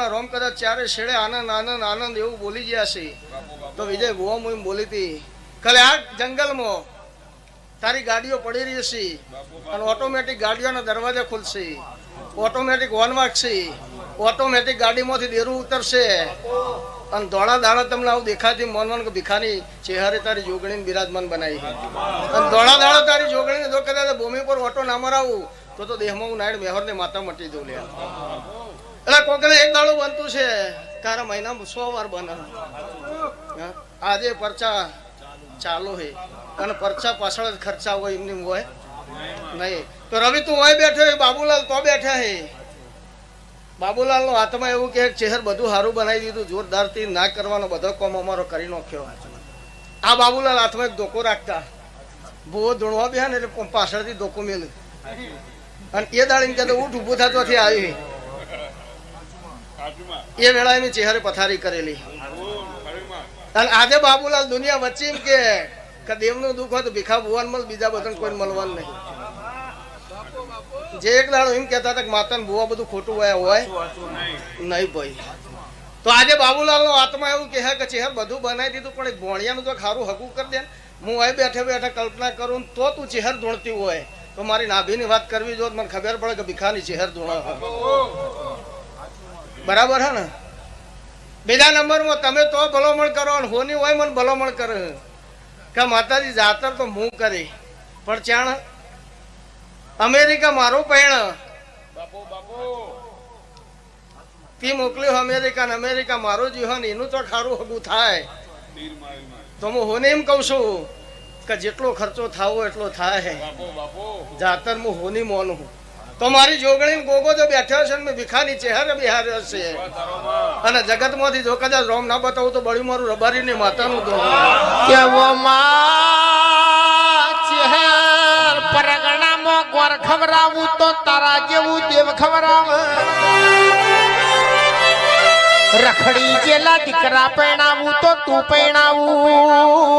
અને રોમ કદાચ ચારે છેડે આનંદ આનંદ આનંદ એવું બોલી ગયા છે તો વિજય ભુવા મુઈ બોલી હતી કલે આ જંગલમાં તારી ગાડીઓ પડી રહી છે અને ઓટોમેટિક ગાડીઓના દરવાજા ખુલશે, ઓટોમેટિક હોર્ન વાગશે, ઓટોમેટિક ગાડીમાંથી દેરું ઉતરશે અને ધોળા દાડા તમને આવું દેખાતી મન કે ભિખારી ચહેરે તારી જોગણીને બિરાજમાન બનાવી અને ધોળા દાડા તારી જોગણીને જો કદાચ ભૂમિ પર ઓટો ના મરાવું તો દેહમાં હું નાયણ મેહર ને માતા મટી દઉં લે. એટલે કોકને એક દાડો બનતું છે તારા મહિનામાં 100 વાર બને. આજે પરચા ચાલુ હે અને પરચા પાછળ જ ખર્ચા હોય એમની હોય નહીં. તો રવિ તું હોય બેઠો હે, બાબુલાલ તો બેઠા હે. બાબુલાલ નો હાથમાં એવું કે ચહેર બધું સારું બનાવી દીધું, જોરદાર થી ના કરવાનો બધો કોમ અમારો કરી નાખ્યો. આ બાબુલાલ હાથમાં એક ધોકો રાખતા, ભૂવો ધૂણવા બેહા ને એટલે પાછળથી ધોકો મેળ્યું અને એ દાડીને કહેતો ઉઠ ઊભું થતોથી આવી. એ વેળા એની ચહેરે પથારી કરેલી. અને આજે બાબુલાલ દુનિયા વચ્ચે એમ કે દેવનું દુઃખ હોય તો ભીખા ભુવાન મળ, બીજા બધાને કોઈ મળવાનું નહીં. જે એક દાડો એમ કહેતા હતા કે માતા ને ભુવા બધું ખોટું હોય નહીં ભાઈ. તો આજે બાબુલાલ નો આત્મા એવું કહે કે ચહેર બધું બનાવી દીધું પણ એક ભોણિયાનું તો ખારું હગું કરી દે. હું અહીં બેઠે બેઠા કલ્પના કરું તો તું ચહેર ધોણતી હોય તો મારી નાભીની વાત કરવી જો મને ખબર પડે કે ભીખાની ચહેર ધોણા. બરાબર હે ને? બીજા નંબરમાં તમે તો ભલામણ કરો અને હોની હોય મને ભલામણ કરે કે માતાજી જાતર તો હું કરી પણ ચાણ અમેરિકા મારું પૈણ તી મોકલ્યો અમેરિકા ને અમેરિકા મારું જીવન એનું તો ખારું હગું થાય. તો હું હોને એમ કઉ છું કે જેટલો ખર્ચો થાવો એટલો થાય. જાતર હું હોની મોનું તો મારી જોગણી ગોગો જો બેઠ્યો છે મેં ભીખાની ચહેરે બિહાર્યો છે અને જગત માંથી જો કદાચ રોમ ના બતાવું તો બળ્યું મારું રબારી ની માતાનું દો કેવો ચહેર પરગણામાં ગોર ખવરાવું તો તારા જેવું દેવ ખવરાવ. રખડી જેલા દીકરા પૈણાવું તો તું પૈણાવું.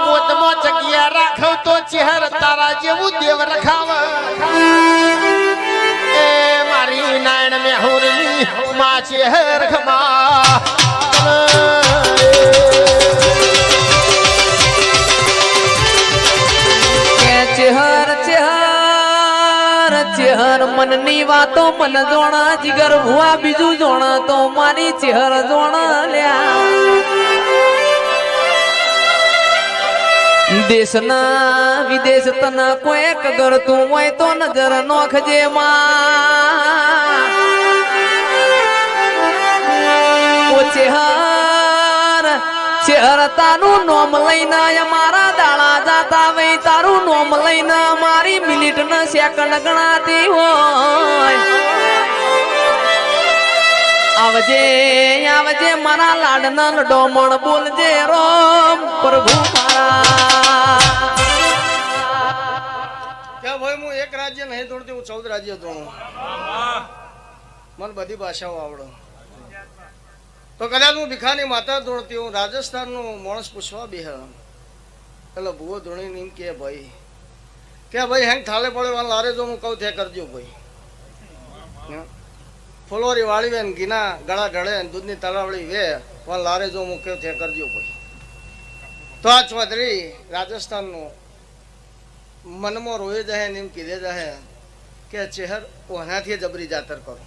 મોદમાં જગ્યા રાખવ તો ચહેર તારા જેવું દેવ રખાવ. એ મારી નાયણ મેહુરની માં ચહેર ખમા. ચહેર ચહેર ચહેર મનની વાતો મન જોણા જીગર ભુવા બીજું જોણા તો મારી ચહેર જોણા લ્યા. દેશના વિદેશ તના કોઈ કગરતું હોય તો નજર નોખજે માં. ઓ ચહેર ચહેર તારું નોમ લઈને અમારા દાણા જાતા વઈ તારું નોમ લઈને મારી મિનિટ ને સેકન્ડ ગણાતી હોય. આવજે આવજે મારા લાડના ડોમણ બોલજે રોમ પ્રભુ મારા. કે ભાઈ હું એક રાજ્ય નહીં દોડતી, હું 14 રાજ્ય દોડું. મને બધી ભાષાઓ આવડે. તો કદાચ હું ભીખાની માતા દોડતી હું રાજસ્થાન નું માણસ પૂછવા બેહ એટલે ભૂવો ધોણીને એમ કે ભાઈ હેંગ થાલે પડે લારે જો હું કહું તે કરજો ભાઈ. ફુલોરી વાળી વે ઘીના ગળા ઢળે દૂધની તલાવડી વે પણ લારે જો હું કહું તે કરજો ભાઈ. તો આ ચૌધરી રાજસ્થાનનું મનમાં રોઈ જાય ને એમ કીધે જાય કે ચહેર ઓનાથી જબરી જાતર કરો.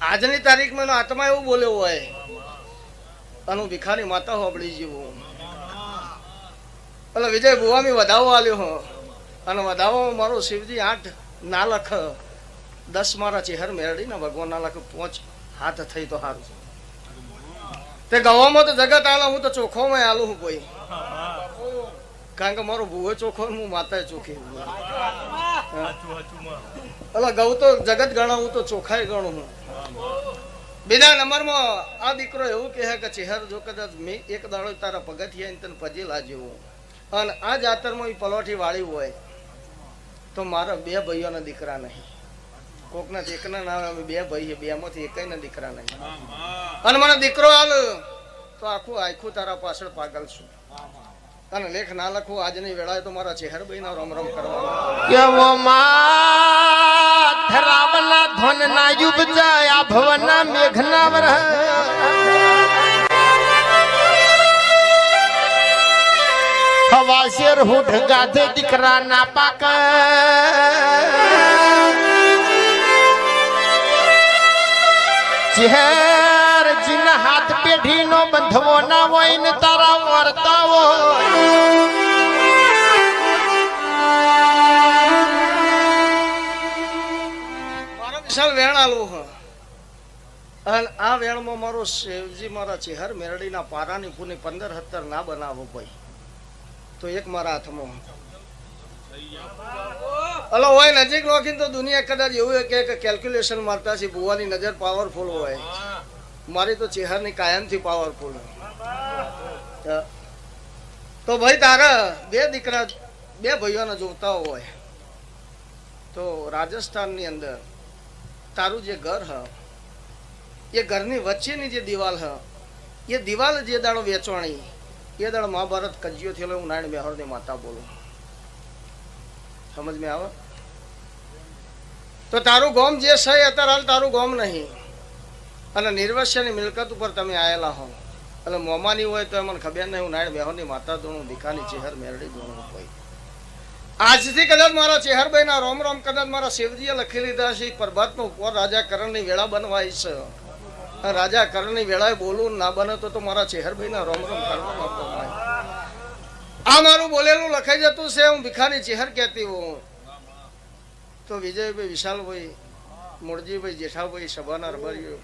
આજની તારીખમાં આત્મા એવું બોલ્યો હોય અને ભીખાની માતા હોબળી જેવું. એટલે વિજય ભુવામી વધાવો આલ્યો હો અને વધાવો મારો શિવજી 8 ના લખ 10 મારા ચહેર મેળડી ને ભગવાન ના લખ 5 હાથ થઈ તો સારું. તે ગવામાં તો જગત આલો હું તો ચોખ્ખોમાં આલું હું કોઈ કારણ કે મારો ભૂવો ચોખ્ખો હું માતા ચોખ્ખી. એટલે ગૌ તો જગત ગણાવું તો ચોખ્ખાઈ ગણું હું. બીજા નંબરમાં આ દીકરો એવું કહે કે ચહેર જો કદાચ મેં એક દાડો તારા પગથિયા તને પજી લાજ્યો અને આ જાતરમાં પલોઠી વાળી હોય તો મારા 2 ભાઈઓના દીકરા નહીં. કોકના એકના નામે અમે 2 ભાઈ, 2 માંથી એકના દીકરા નહીં. અને મને દીકરો આલ તો આખું તારા પાછળ પાગલ છું. અને લેખ ના લખું આજની વેળાએ તો મારા ચહેર ભાઈ ના રમ રમ કરવાના. કેવો માં ધરાવના ધનના યુગ જાય આ ભવના મેઘના વરહ હવા શેર હું ઢંગાધે દીકરા ના પાક ચહેર જીના હાથ પેઢી નો બંધવો ના હોય ને તારા વર્તાવો મારા વિશાળ વેણ આલું હ અને આ વેણમાં મારો શિવજી મારા ચહેર મેરડીના પારાની પૂની 15-17 ના બનાવો ભાઈ તો એક મારા હાથમાં હલો હોય નજીક નોખીને તો દુનિયા કદાચ એવું કે કેલ્ક્યુલેશન મારતા છે ભુવાની નજર પાવરફુલ હોય મારી તો ચહેરની કાયમથી પાવરફુલ તો ભાઈ તારા બે દીકરા બે ભાઈઓને જોતા હોય તો રાજસ્થાનની અંદર તારું જે ઘર હ એ ઘરની વચ્ચેની જે દિવાલ હ એ દિવાલ જે દાડો વેચવાણી એ દાડો મહાભારત કજિયો થયેલો હું નારાયણ મેહોરની માતા બોલું સમજ में આવે તો તારું ગોમ જે છે અત્યારે હાલ તારું ગોમ નહીં અને નિર્વસ્યની મિલકત ઉપર તમે આવેલા હો એટલે મોમાની હોય તો મને ખબર નહીં હું નારાયણ મેહોરની માતા દોણું ભીખાની ચહેર મેરડી દોણું હોય આજથી કદાચ મારા ચહેરભાઈના રોમ રોમ કદાચ મારા શિવજીએ લખી લીધા છે પ્રભાતનો ઉપર રાજા કરણની વેળા બનવાય છે રાજા કરણની વેળાએ બોલું ના બને તો મારા ચહેરભાઈના રોમ રોમ કરવા આ મારું બોલેલું લખાઈ જતું છે હું ભીખાની ચહેર કહેતી હું તો વિજયભાઈ વિશાલભાઈ મૂળજીભાઈ જેઠાભાઈ સભાના રબારીઓ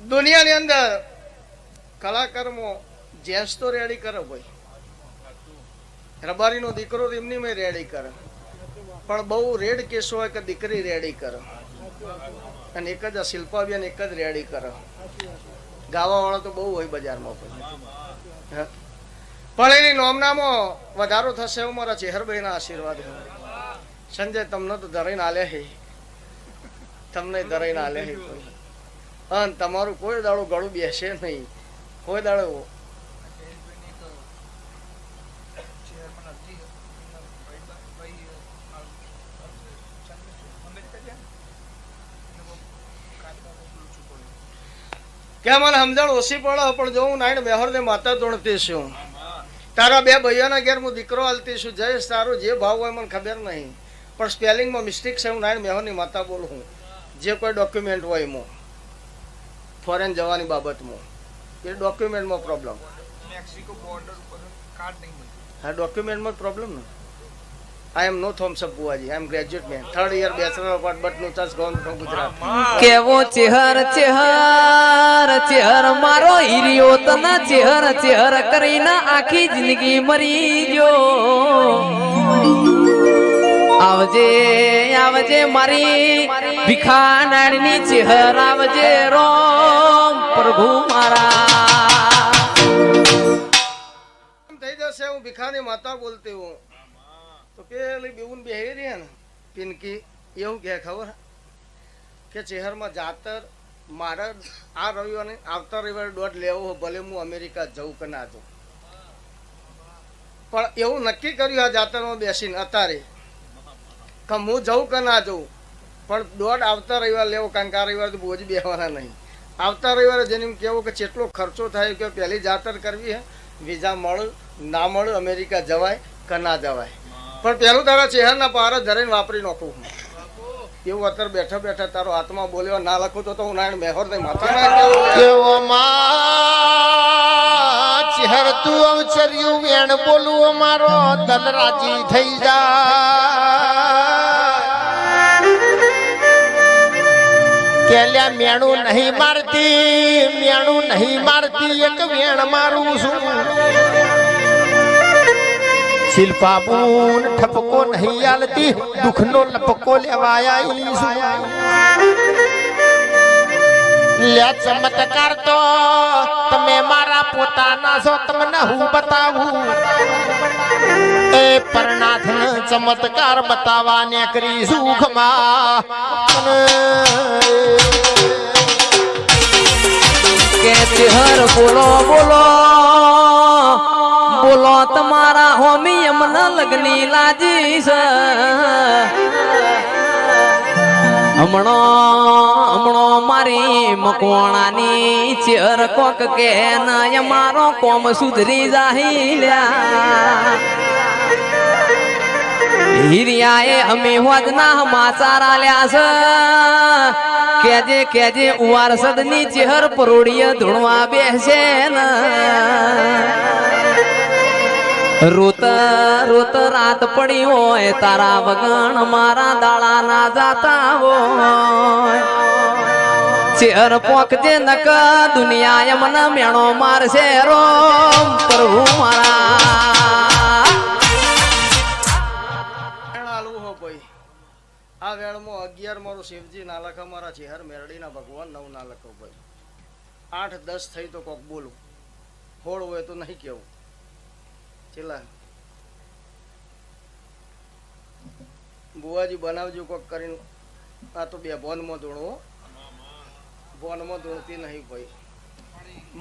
દુનિયાની અંદર કલાકારમાં જેન્ટ્સ તો રેડી કરે ભાઈ રબારીનો દીકરો એમની મેં રેડી કરે પણ બહુ રેડ કેસ હોય કે દીકરી રેડી કરે અને એક જ શિલ્પાબેન એક જ રેડી કરે ગાવા વાળા તો બહુ હોય બજારમાં પણ એની નોમનામાં વધારો થશે એવું મારા ચહેરભાઈના આશીર્વાદ સંજય તમને તો ધરાઈને આલે હે તમને ધરાઈને આલે હે કોઈ અને તમારું કોઈ દાડો ગળું બેસે નહીં કોઈ દાડો કે મને સમજણ ઓછી પડે પણ જો હું નારાયણ મેહોરને માતા ધોણતી છું તારા બે ભાઈઓના ઘેર હું દીકરો હાલતી છું જયેશ તારો જે ભાવ હોય મને ખબર નહીં પણ સ્પેલિંગમાં મિસ્ટેક છે હું નારાયણ મેહોરની માતા બોલું હું જે કોઈ ડોક્યુમેન્ટ હોય એમાં ફોરેન જવાની બાબતમાં એ ડોક્યુમેન્ટમાં પ્રોબ્લેમ મેક્સિકો બોર્ડર ઉપર કાર્ડ નહીં મળે હા ડોક્યુમેન્ટમાં પ્રોબ્લેમ ને I am no thumbs up Buaji. I am graduate man. 3rd year bachelor of art but no chance gone from Gujarat. કેવો ચહેર ચહેર ચહેર મારો હીરિયો તના ચહેર ચહેર કરીને આખી જિંદગી મરી ગયો આવજે આવજે મારી ભીખાનાડની ચહેર આવજે રોમ પ્રભુ મારા થઈ જશે હું ભીખાની માતા બોલતી હું તો પેલી બેઉન બેહી રહી ને પિનકી એવું કે ખબર કે ચહેરમાં જાતર મારે આ રવિવારે આવતા રવિવારે દોઢ લેવો ભલે હું અમેરિકા જઉં કે ના જઉં પણ એવું નક્કી કર્યું આ જાતરમાં બેસીને અત્યારે કે હું જઉં કે ના જઉં પણ દોઢ આવતા રવિવાર લેવો કારણ કે આ રવિવારે તો બોજ બેહવાના નહીં આવતા રવિવારે જેને કહેવું કે કેટલો ખર્ચો થાય કે પહેલી જાતર કરવી હે વિઝા મળે ના મળે અમેરિકા જવાય કે ના જવાય પણ પેલું તારા ચહેરના પાર ધરીને વાપરી નાખું એવું અત્યારે બેઠા બેઠા તારો હાથમાં બોલ્યો ના લખું તો હું નારાયણ મેહોર ને માતા કેવો માં ચહેર તું અવચર્યું વેણ બોલું મારો દલ રાજી થઈ જા કેલ્યા મેણું નહીં મારતી એક વેણ મારું છું શિલ્પાબૂન ઠપકો નહીં આલતી દુઃખનો લપકો લેવાયા લે ચમત્કાર તો તમે મારા પોતાના છો તમને હું બતાવું એ પરનાથન ચમત્કાર બતાવવાને કરી સુખમાં કે ચહેર બોલો બોલો બોલો તમારા હોમી એમના લગ્ની લાજી છે હમણો મારી મકવાણાની ચેર કોક કે ના મારો કોમ સુધરી જાહિલ્યા હિરિયાએ અમે હોદના સમાચાર આલ્યા છે કેજે ઉવારસદની ચેહર પરોડીએ ધૂણવા બેસે ને રોત રાત પડી હોય તારા વગણ મારા દાડા ના જાતા હોય ચેર પોક જે નક દુનિયા મને મેણો મારશે રોમ પ્રભુ મારા આ વેળમાં 11 મારું શિવજી ના લખા મારા ચેહર મેરડીના ભગવાન 9 ના લખો ભાઈ 8 10 થઈ તો કોક બોલું હોળ હોય તો નહીં કેવું ચેલા બુવાજી બનાવજો કોક કરીને આ તો બે બોનમાં ધૂણવો બોનમાં ધૂણતી નહીં ભાઈ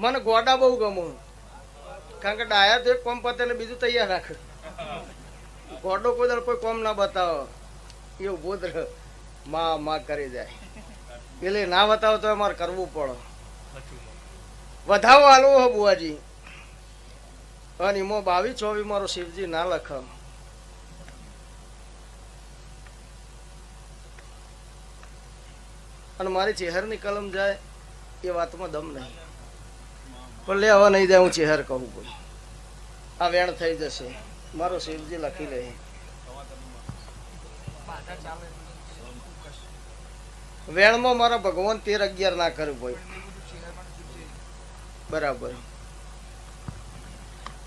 મને ગોડા બહુ ગમું કારણ કે ડાયા તો એક કોમ પતે એટલે બીજું તૈયાર રાખ ગોડો કોઈ દર કોઈ કોમ ના બતાવો એવું બોધ માં કરી જાય એટલે ના બતાવો તો અમારે કરવું પડે વધાવો હાલવો હો બુવાજી અને એમાં 22-24 મારો શિવજી ના લખ અને મારી ચેહરની કલમ જાય એ વાતમાં દમ નહીં પણ લે હવે નહીં જાય હું ચેહર કહું કોઈ આ વેણ થઈ જશે મારો શિવજી લખી લે વેણમાં મારા ભગવાન 13-11 ના કર્યું ભાઈ બરાબર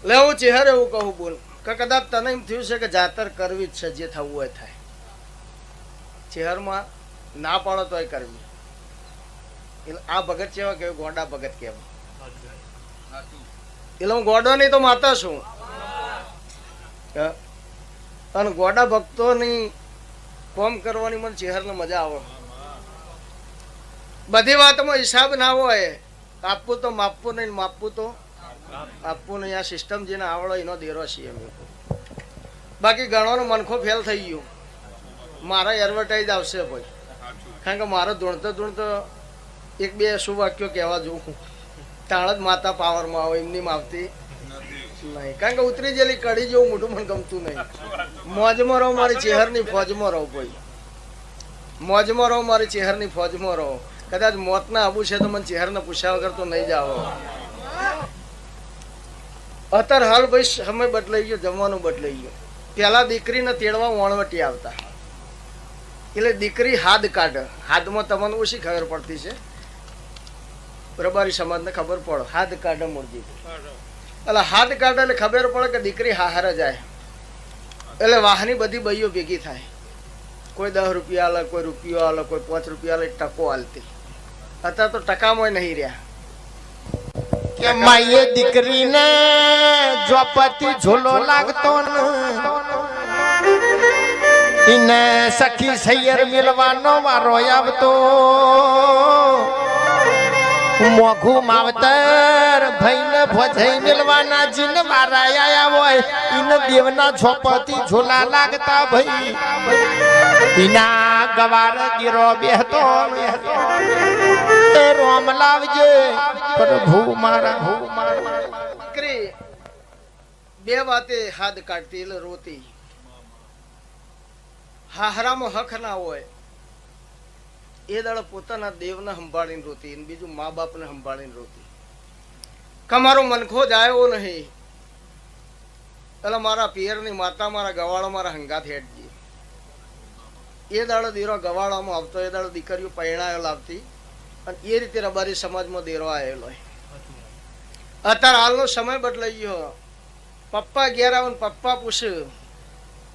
લે હું ચેહર એવું કહું બોલ કે કદાચ તને એમ થયું છે કે જાતર કરવી જ છે જે થવું હોય થાય ચેહરમાં ના પાડો તોય કરવી એટલે આ ભગત કેવા કેવું ગોડા ભગત કેવા એટલે હું ગોડો નહીં તો માતા છું અને ગોડા ભક્તોની કોમ કરવાની મને ચેહરને મજા આવે બધી વાતમાં હિસાબ ના હોય આપવું તો માપવું નહીં માપવું તો આપવું નહીં આ સિસ્ટમ જેને આવડે એનો દેરો છીએ અમે બાકી ગણવાનું મનખો ફેલ થઈ ગયું મારા એડવર્ટાઈઝ આવશે ભાઈ કારણ કે મારો ધૂણતો એક બે શું વાક્યો કહેવા જોઉં તાણ જ માતા પાવરમાં આવે એમની આવતી નહીં કારણ કે ઉતરી ગયેલી કડી જેવું મોટું મને ગમતું નહીં મોજમાં રહો મારી ચેહરની ફોજમાં રહો ભાઈ મોજમાં રહો મારી ચેહરની ફોજમાં રહો કદાચ મોતના આબુ છે તો મને ચેહરને પૂછ્યા વગર તો નહીં જાઓ અત્યારે હાલ ભાઈ સમય બદલાઈ ગયો જમવાનું બદલાઈ ગયો પેલા દીકરીને તેડવા વણવટી આવતા એટલે દીકરી હાથ કાઢે હાથમાં તમને ઓછી ખબર પડતી છે રબારી સમાજને ખબર પડે હાથ કાઢે મૂળજી એટલે હાથ કાઢે એટલે ખબર પડે કે દીકરી હાહાર જાય એટલે વાહની બધી બઈઓ ભેગી થાય કોઈ 10 રૂપિયા આલે કોઈ રૂપિયો આલે કોઈ 5 રૂપિયા આલે ટકો આલતી અત્યારે તો ટકામાં નહીં રહ્યા કે માયે દીકરીને જોપતી ઝોલો લાગતો ને ઇને સખી સૈયર મિલવાનો વારો આવતો મોઘું માવતર ભાઈને ભોજઈ મિલવાના જીન વારા આયા હોય ઇને દેવના ઝોપતી ઝોલા લાગતા ભાઈ ઇના ગવાર ગીરો બેહતો એ રોમ લાવજે પ્રભુ મારા દીકરી બે વાતે હાથ કાઢતી એટલે રોતી હાહરામાં હક ના હોય એ દાડે પોતાના દેવને સંભાળીને રોતી અને બીજું મા બાપને સંભાળીને રોતી કમારો મનખો જ આવ્યો નહીં એટલે મારા પિયરની માતા મારા ગવાળો મારા હંગાત હેઠજી એ દાડો દેરો ગવાળામાં આવતો એ દાડો દીકરીઓ પૈણાયો લાવતી અને એ રીતે રબારી સમાજમાં દેરો આવેલો અત્યારે હાલનો સમય બદલાઈ ગયો પપ્પા ઘેર આવે પપ્પા પૂછ્યું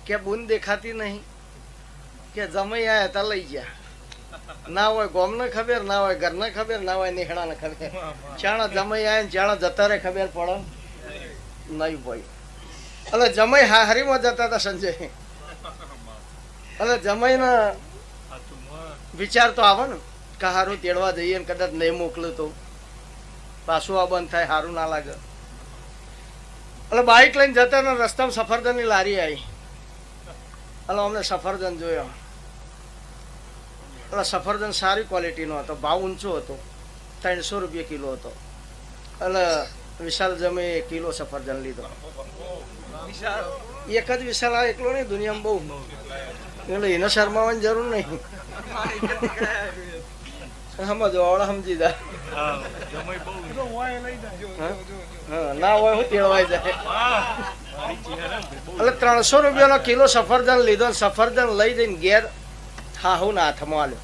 કે બુન દેખાતી નહીં કે જમાઈ આયા તા લઈ ગયા ના હોય ગોમને ખબર ના હોય ઘરને ખબર ના હોય નિહણાને ખબર ચાણા જમાઈ આયા ને ચાણા જતા રે ખબર પડે નહીં ભાઈ એટલે જમાઈ હારીમાં જતા હતા સંજય એટલે જમાઈને વિચાર તો આવે ને કે હારું તેડવા જઈએ ને કદાચ નહીં મોકલું તો પાછું આ બંધ થાય સારું ના લાગે એટલે બાઇક લઈને જતા ને રસ્તામાં સફરજનની લારી આવી. એટલે અમને સફરજન જોયો. એટલે સફરજન સારી ક્વોલિટીનો હતો, ભાવ ઊંચો હતો, 300 રૂપિયા કિલો હતો. એટલે વિશાલ જમે કિલો સફરજન લીધો. એક જ વિશાલ આ એકલો નહીં, દુનિયામાં બહુ, એટલે એને શરમાવાની જરૂર નહીં. સમજો આવડે સમજી જાય. ના હોય હું તેડવાઈ જાય. એટલે 300 રૂપિયાનો કિલો સફરજન લીધો. સફરજન લઈ જઈને ઘેર હાહુ ના હાથમાં આલ્યો.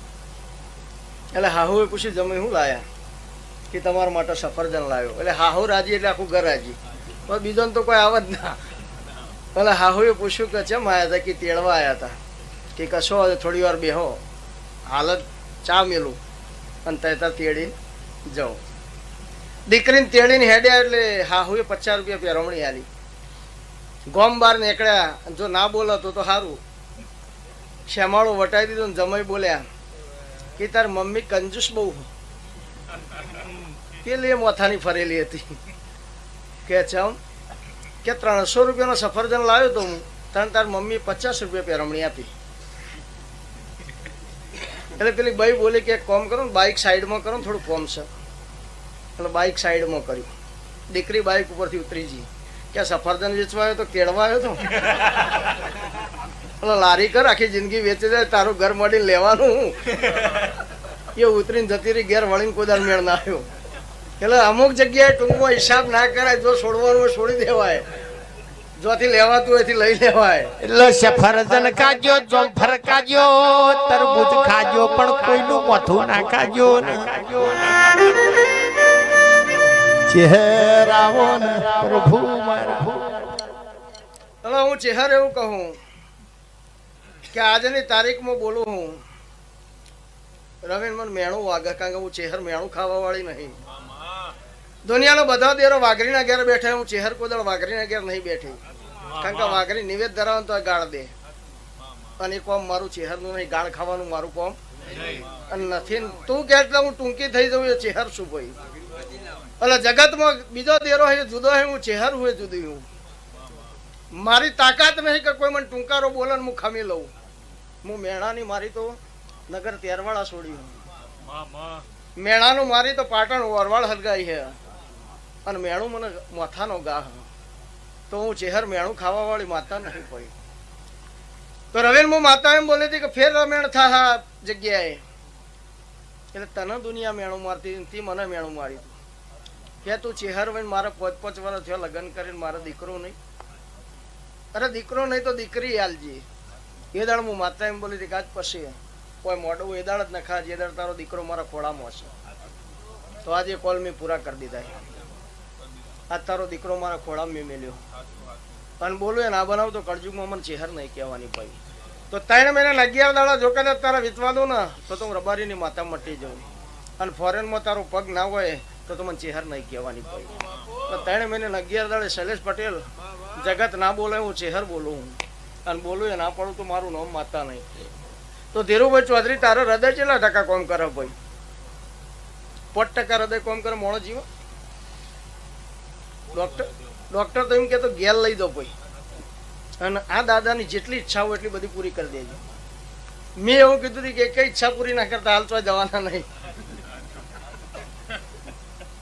એટલે હાહુએ પૂછ્યું જમે શું લાયા? કે તમારા માટે સફરજન લાવ્યો. એટલે હાહુ રાજી એટલે આખું ઘર રાજી, પણ બીજો તો કોઈ આવે જ ના. એટલે હાહુએ પૂછ્યું કે ચમ આવ્યા હતા? કે તેડવા આવ્યા હતા. કે કશો થોડી વાર બેહો, હાલત ચા મેલું અને તહેતા તેડીને જાઉં. દીકરીને તેડીને હેડ્યા એટલે હાહુએ 50 રૂપિયા પેરવણી આલી. ગોમ બહાર નીકળ્યા. જો ના બોલાતો તો સારું. શેમાળો વટાઈ દીધો ને જમાઈ બોલ્યા કે તાર મમ્મી કંજૂસ બહુ. પેલી મોથાની ફરેલી હતી. કે ચમ? કે 300 રૂપિયાનો સફરજન લાવ્યો તો હું, તને તાર મમ્મી 50 રૂપિયા પેરવણી આપી. એટલે પેલી બાઈ બોલી કે કોમ કરો ને, બાઇક સાઈડમાં કરો ને, થોડું કોમ છે. એટલે બાઇક સાઈડમાં કર્યું. દીકરી બાઇક ઉપરથી ઉતરી ગઈ. કે સફરજન વેચવા આવ્યો તો કેળવા આવ્યો તો? એટલે લારી કર, આખી જિંદગી વેચી જાય, તારું ઘર મળીને લેવાનું. એ ઉતરીને જતી રહી. ઘેર વળીને કોદાર મેળ ના આવ્યો. એટલે અમુક જગ્યાએ ટૂંકમાં હિસાબ ના કરાય. જો છોડવાનું છોડી દેવાય, જોથી લેવાતું એથી લઈ લેવાય. એટલે સફરજન ખાજો, જોમફર ખાજો, તરબૂચ ખાજો, પણ કોઈનું મોથું ના ખાજો. ચહેરાઓ ને પ્રભુ મારા. એટલે હું ચહેર એવું કહું કે આજની તારીખમાં બોલું હું, રવિન મને મેણું વાગે, કારણ કે હું ચહેર મેણું ખાવા વાળી નહીં. દુનિયાનો બધા દેરો વાઘરીના ઘેર બેઠા, હું ચહેર કોદળ વાઘરીના ઘેર નહીં બેઠી. કારણ કે વાઘરી નિવેદ ધરાવે તો ગાળ દે, અને કોમ મારું ચહેરનું નહીં, ગાળ ખાવાનું મારું કોમ અને નથી. તું કે એટલે હું ટૂંકી થઈ જઉં એ ચહેર શું ભાઈ? એટલે જગતમાં બીજો દેરો હોય જુદો હોય, હું ચહેર હોય જુદી હું. મારી તાકાત નહીં કે કોઈ મને ટૂંકારો બોલે ને હું ખમી લઉં. હું મેણાની મારી તો નગર તેરવાળા છોડી, મેણાનું મારી તો પાટણ વરવાળ હલગાઈ છે, અને મેણું મને માથાનો ગાહ. તો હું ચહેર મેણું ખાવા વાળી માતા નહીં પડી. તો રવિન હું માતા એમ બોલી હતી કે ફેર રમેણ થા જગ્યાએ. એટલે તને દુનિયા મેણું મારતી, તી મને મેણું મારી. કે તું ચહેર વઈને મારા 5 વર્ષ થયા લગ્ન કરીને, મારા દીકરો નહીં. અરે દીકરો નહીં તો દીકરી આલજી. એ દાડ હું માતા એમ બોલી હતી કે આજ પછી કોઈ મોડું એ દાડ જ ન ખા, જે દાડ તારો દીકરો મારા ખોળામાં હશે. તો આજે કોલ મેં પૂરા કરી દીધા. આજ તારો દીકરો મારા ખોળામાં મેં મેલ્યો. અને બોલું એ ના બનાવ તો કળજુગમાં મને ચહેર નહીં કહેવાની પડી. તો 3 મહિના 11 દાડા જો કદાચ તારા વીતવા દઉં ને તો હું રબારીની માતા મટી જાઉં. અને ફોરેનમાં તારો પગ ના હોય તો મને ચહેર નહીં કહેવાની પડી. તો 3 મહિને 11 દાડે શૈલેષ પટેલ જગત ના બોલે, હું ચહેર બોલું. અને બોલું એ ના પડું તો મારું નામ માતા નહીં. તો ધીરુભાઈ ચૌધરી, તારો હૃદય કેટલા ટકા કોમ કરે ભાઈ? 5% હૃદય કોમ કરે મોણો જીવો. ડોક્ટર તો એમ કે તો ગેલ લઈ દો ભાઈ, અને આ દાદાની જેટલી ઈચ્છા હોય એટલી બધી પૂરી કરી દેજો. મેં એવું કીધું હતું કે કઈ ઈચ્છા પૂરી ના કરતા હાલ તો જવાના નહીં.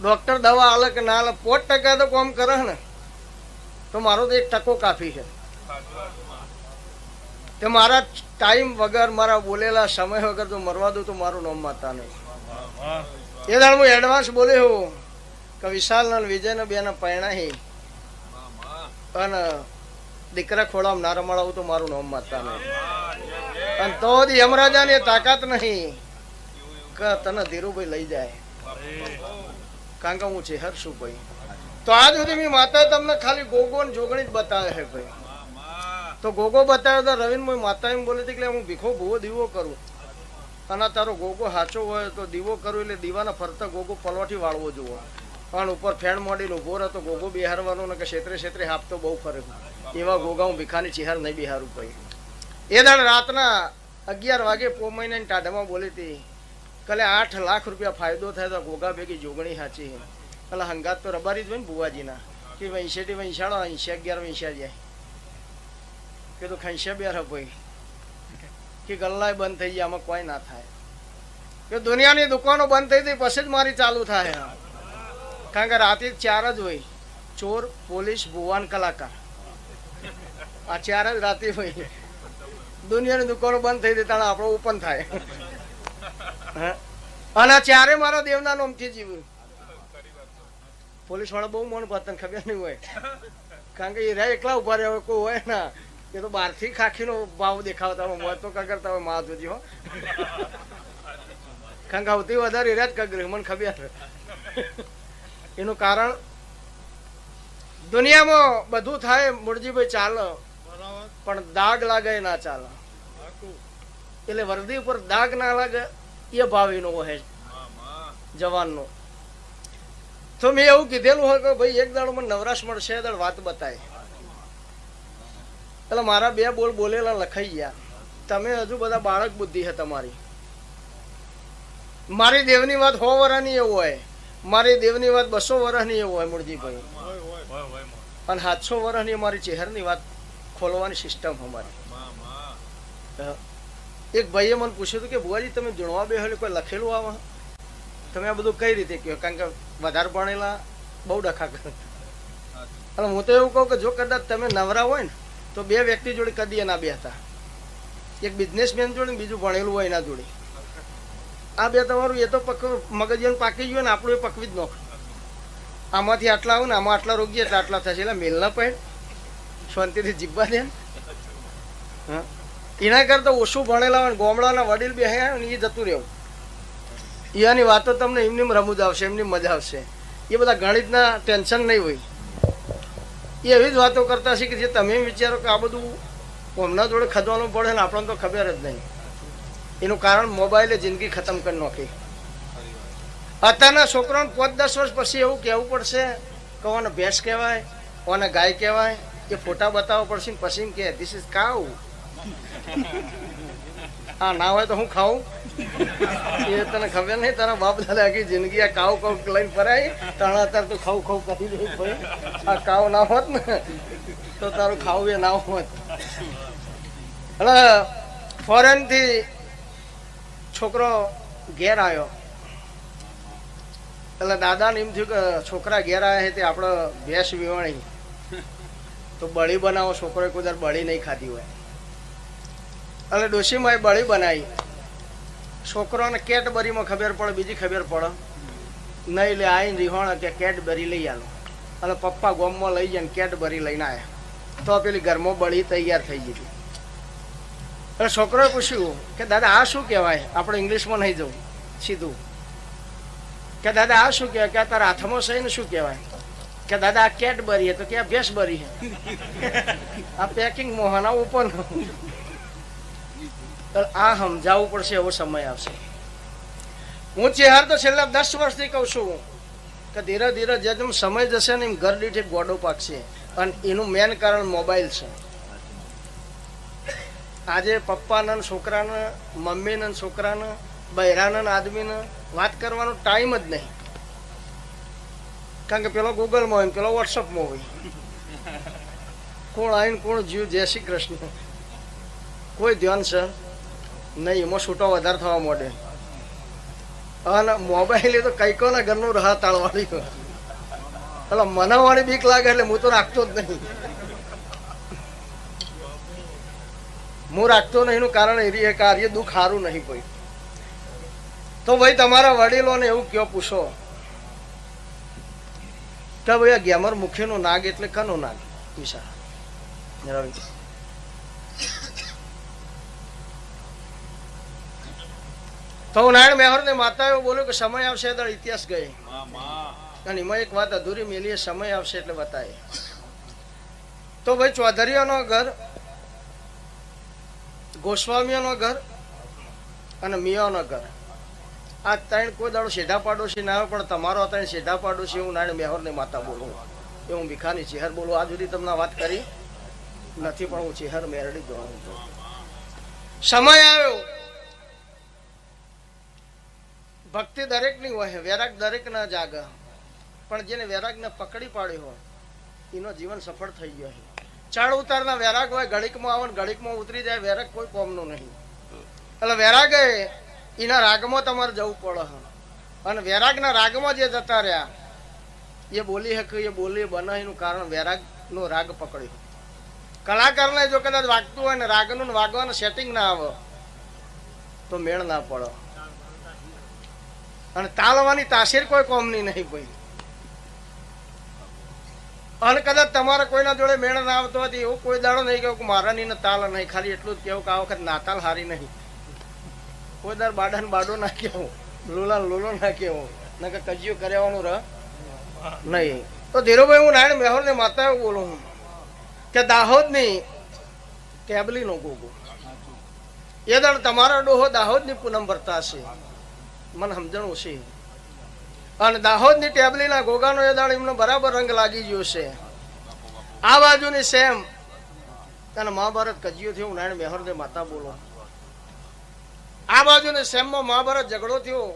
ડોક્ટર દવા હાલે કે ના હાલે, 5% તો કોમ કરે ને તો મારો તો 1% કાફી છે. તે મારા ટાઈમ વગર, મારા બોલેલા સમય વગર જો મરવા દઉં તો મારું નામ માતા નહીં. એ દાડ હું એડવાન્સ બોલ્યો કે વિશાલ ને વિજય ને બેને પરણાહી અને દીકરા ખોળામાં ના રમાડાવું તો મારું નામ માતા નહીં. અને તો યમરાજાની તાકાત નહીં કે તને ધીરુભાઈ લઈ જાય, કારણ કે હું ચહેર શું ભાઈ. તો આજ સુધી મેં માતા તમને ખાલી ગોગો ને જોગણી જ બતાવે છે ભાઈ. તો ગોગો બતાવ્યો તો રવિન માતા એમ બોલી હતી કે હું ભીખો ભૂવો દીવો કરું, અને તારો ગોગો સાચો હોય તો દીવો કરું. એટલે દીવાના ફરતા ગોગો પલવાથી વાળવો જોવો. પણ ઉપર ફેણ મોડીને ઉભો રહે તો ગોગો બિહારવાનો ને કે ક્ષેત્રે હાપ તો બહુ ફરે. એવા ગોગા હું ભીખાની ચહેર નહીં બિહારું ભાઈ. એ દાડ રાતના 11 વાગે પો મહિનાની ટાઢામાં બોલી હતી કલે 8 લાખ રૂપિયા ફાયદો થાય તો ગોગા ભેગી જોગણી સાચી. એટલે હંગાત તો રબારી જ હોય ને બુવાજીના. કે વૈંસેથી વૈંસાડો 11 વૈંસ્યા જાય કીધું ખૈંસ્યા બે ભાઈ કે ગલ્લાય બંધ થઈ ગયા, આમાં કોઈ ના થાય કે દુનિયાની દુકાનો બંધ થઈ ગઈ પછી જ મારી ચાલુ થાય. કારણ કે રાતે 4 જ હોય, ચોર, પોલીસ, ભુવાન, કલાકાર, આ 4 જ રાતે હોય. દુનિયાની દુકાનો બંધ થઈ ગઈ ત્યારે આપણો ઓપન થાય. અને 4 મારા દેવના નામથી જીવ્યું. પોલીસ વાળા બહુ મન પતંગ ખબર નહીં હોય, કારણ કે એ રહ્યા એકલા ઉભા રહ્યા હોય, કોઈ હોય ના, એ તો બહારથી ખાખીનો ભાવ દેખાવતા હોય, મોત તો કગરતા હોય મા જોજી હો. કારણ કે સૌથી વધારે એ જ કગરે મને ખબર. એનું કારણ દુનિયામાં બધું થાય મુરજીભાઈ ચાલે, પણ દાગ લાગે ના ચાલે. એટલે વર્દી ઉપર દાગ ના લાગે એ ભાવ એનો હોય જવાનનો. તો મેં એવું કીધેલું હોય કે ભાઈ એક દાડો મને નવરાશ મળશે, દાડ વાત બતાય. એટલે મારા 2 બોલ બોલેલા લખાઈ ગયા. તમે હજુ બધા બાળક બુદ્ધિ છે તમારી. મારી દેવની વાત 100 વર્ષની એવું હોય, મારી દેવની વાત 200 વર્ષની એવું હોય મુરજીભાઈ, અને 700 વર્ષની મારી ચહેરની વાત ખોલવાની સિસ્ટમ અમારી. એક ભાઈએ મને પૂછ્યું હતું કે બુઆજી તમે જણવા બેહેલું કોઈ લખેલું આવે? તમે આ બધું કઈ રીતે કહો? કારણ કે વધારે ભણેલા બહુ ડખા કરે. એટલે હું તો એવું કહું કે જો કદાચ તમે નવરા હોય ને તો 2 વ્યક્તિ જોડે કદી ના બેહતા. એક બિઝનેસમેન જોડે, બીજું ભણેલું હોય એના જોડે. આ 2 તમારું એ તો મગજિયાનું પાકી ગયું ને આપણું એ પકવી જ નોખ. આમાંથી આટલા આવું ને આમાં આટલા રોગીએ એટલે આટલા થશે. એટલે મેલ ના પડે, શાંતિથી જીવવા દે. હા, એના કરતા ઓછું ભણેલા હોય, ગામડાના વડીલ બે હે ને એ જતું રહેવું. એની વાતો તમને એમની રમૂજ આવશે, એમની મજા આવશે. એ બધા ગણિતના ટેન્શન નહીં હોય. એ એવી જ વાતો કરતા હશે કે જે તમે વિચારો કે આ બધું હમણાં જોડે ખદવાનું પડે ને આપણને તો ખબર જ નહીં. એનું કારણ મોબાઈલે જિંદગી ખતમ કરી નાખી. અત્યારના છોકરાઓને 5-10 વર્ષ પછી એવું કહેવું પડશે કે ઓને ભેંસ કહેવાય, ઓને ગાય કહેવાય, એ ફોટા બતાવવા પડશે ને પછી કે ધીસ ઇઝ કાઉ. હા, ના હોય તો હું ખાઉં? એ તને ખબર નહીં? તારા બાપ દાદા આખી જિંદગી આ કાઉ કાઉ લઈને ફરાય, તારા અત્યારે તું ખાવું ખાવું કરી દે ભાઈ. આ કાઉ ના હોત ને તો તારું ખાવું એ ના હોત. એટલે ફોરેનથી છોકરો ઘેર આવ્યો, એટલે દાદાને એમ થયું કે છોકરા ઘેર આવ્યા છે તે આપણે ભેંસ વિવાણી તો બળી બનાવો. છોકરોએ કોઈ દર બળી નહીં ખાધી હોય એટલે ડોશીમાં બળી બનાવી. છોકરોને કેટબરીમાં ખબર પડે, બીજી ખબર પડે નહીં. એટલે આવીને રીહોણા કે કેટબરી લઈ આલો. એટલે પપ્પા ગોમમાં લઈ જાય કેટબરી લઈને આવ્યા તો પેલી ઘરમાં બળી તૈયાર થઈ ગઈ. એટલે છોકરોએ પૂછ્યું કે દાદા આ શું કહેવાય? આપણે ઇંગ્લિશમાં નહીં જવું, સીધું કે દાદા આ શું કહેવાય? કે આ તારા હાથમાં સહીને શું કહેવાય? કે દાદા આ કેટબરી હે. તો કે આ ભેંસબરી હે. આ પેકિંગ મોહન આ ઓપન. આ સમજાવવું પડશે, એવો સમય આવશે. હું ચેહર તો છેલ્લા 10 વર્ષથી કહું છું કે ધીરે ધીરે જેમ સમય જશે ને એમ ઘર દીઠ એક ગોડો પાકશે. અને એનું મેન કારણ મોબાઈલ છે. આજે પપ્પાના છોકરાને, મમ્મીના છોકરાને, બૈરાના આદમીને વાત કરવાનો ટાઈમ જ નહીં. કારણ કે પેલો ગૂગલમાં હોય, પેલો વોટ્સઅપમાં હોય. કોણ આવીને કોણ જીવ, જય શ્રી કૃષ્ણ, કોઈ ધ્યાન છે નહીં. એમાં છૂટો વધારે થવા માંડે. અને મોબાઈલ એ તો કઈ કોના ઘરનું રાહ તાળવાળી. એટલે મનાવવાની બીક લાગે એટલે હું તો રાખતો જ નહીં. હું રાખતો નહીં એનું કારણ એ કાર્ય દુઃખ સારું નહીં કોઈ. તો ભાઈ તમારા વડીલોને એવું કયો, પૂછો કે ભાઈ આ ગેમર મુખીનું નાગ એટલે કનું નાગ? વિશાળ રવિ તો નારાયણ મેહર ને માતાએ બોલ્યું કે સમય આવશે તો ઇતિહાસ ગઈ. અને એમાં એક વાત અધૂરી મેલી, સમય આવશે એટલે બતાય. તો ભાઈ ચૌધરીઓનો ઘર, ગોસ્વામીઓનો ઘર અને મિયાનો ઘર, આ 3 કોઈ દાડો શેઢા પાડોશી ના આવે. પણ તમારો 3 શેઢા પાડોશી હું નારાયણ મેહર ને માતા બોલું. એ હું ભીખાની ચેહર બોલું. આ સુધી તમને વાત કરી નથી પણ હું ચેહર મેરડી જોવાનું છું. સમય આવ્યો. ભક્તિ દરેકની હોય, વૈરાગ દરેક ના જાગે. પણ જેને વૈરાગને પકડી પાડ્યો હોય એનો જીવન સફળ થઈ ગયો છે ચડ ઉતારના વેરાગ હોય ઘડીકમાં આવે ને ઘડીકમાં ઉતરી જાય વેરાગ કોઈ કોમનું નહીં એટલે વેરાગે એના રાગમાં તમારે જવું પડે અને વેરાગના રાગમાં જે જતા રહ્યા એ બોલી હકે એ બોલી બને એનું કારણ વેરાગનો રાગ પકડ્યો કલાકારને જો કદાચ વાગતું હોય ને રાગનું વાગવાનું સેટિંગ ના આવે તો મેળ ના પડે અને તાલવાની તાસીર કોઈ કોમની નહીં ભાઈ અને કદાચ તમારે કોઈના જોડે મેળ ના આવતો હોય એવું કોઈ દાડો નહીં કહ્યું કે મારા ની તાલ નહીં ખાલી એટલું જ કેવું કે આ વખત નાતાલ હારી નહીં કોઈ દર બાડા ને બાડો ના કેવું લોલા લોલો ના કેવું ના કે કજિયું કર્યાવાનું રહ નહીં તો ધીરુભાઈ હું નારાયણ મેહોર ને માતા એવું બોલું કે દાહોદ ની કેબલી નો ગોગો એ દાડ તમારો ડોહો દાહોદ ની પૂનમ ભરતા હશે મને સમજણું છે અને દાહોદ ની ટેબલી ના ગોગાનો એ દાડ એમનો બરાબર રંગ લાગી ગયો છે આ બાજુની સેમ અને મહાભારત કજિયો થયો નારાયણ મેહોર ને માતા બોલો આ બાજુની સેમમાં મહાભારત ઝઘડો થયો